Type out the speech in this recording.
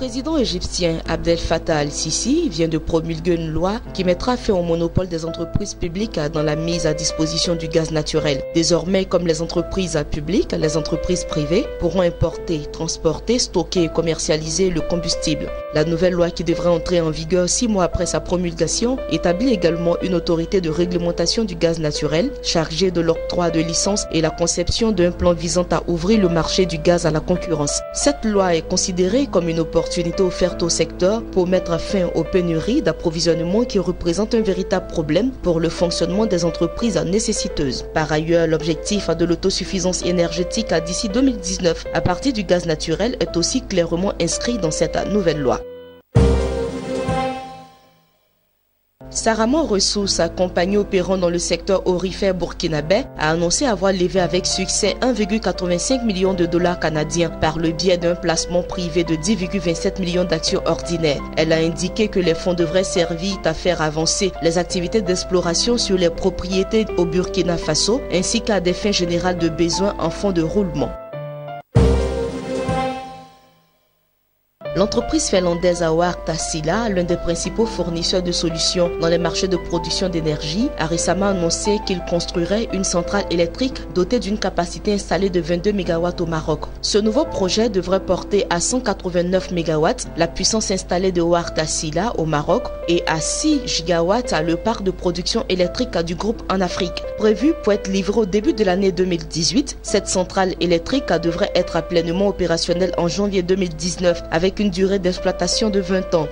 président égyptien Abdel Fattah al-Sisi vient de promulguer une loi qui mettra fin au monopole des entreprises publiques dans la mise à disposition du gaz naturel. Désormais, comme les entreprises publiques, les entreprises privées pourront importer, transporter, stocker et commercialiser le combustible. La nouvelle loi, qui devrait entrer en vigueur 6 mois après sa promulgation, établit également une autorité de réglementation du gaz naturel chargée de l'octroi de licences et la conception d'un plan visant à ouvrir le marché du gaz à la concurrence. Cette loi est considérée comme une opportunité offerte au secteur pour mettre fin aux pénuries d'approvisionnement qui représentent un véritable problème pour le fonctionnement des entreprises nécessiteuses. Par ailleurs, l'objectif de l'autosuffisance énergétique d'ici 2019 à partir du gaz naturel est aussi clairement inscrit dans cette nouvelle loi. Saramon Ressources, compagnie opérant dans le secteur aurifère burkinabé, a annoncé avoir levé avec succès 1,85 million de dollars canadiens par le biais d'un placement privé de 10,27 millions d'actions ordinaires. Elle a indiqué que les fonds devraient servir à faire avancer les activités d'exploration sur les propriétés au Burkina Faso ainsi qu'à des fins générales de besoins en fonds de roulement. L'entreprise finlandaise Warta Sila, l'un des principaux fournisseurs de solutions dans les marchés de production d'énergie, a récemment annoncé qu'il construirait une centrale électrique dotée d'une capacité installée de 22 MW au Maroc. Ce nouveau projet devrait porter à 189 MW la puissance installée de Warta Sila au Maroc et à 6 GW le parc de production électrique du groupe en Afrique. Prévue pour être livrée au début de l'année 2018, cette centrale électrique devrait être pleinement opérationnelle en janvier 2019 avec une durée d'exploitation de 20 ans.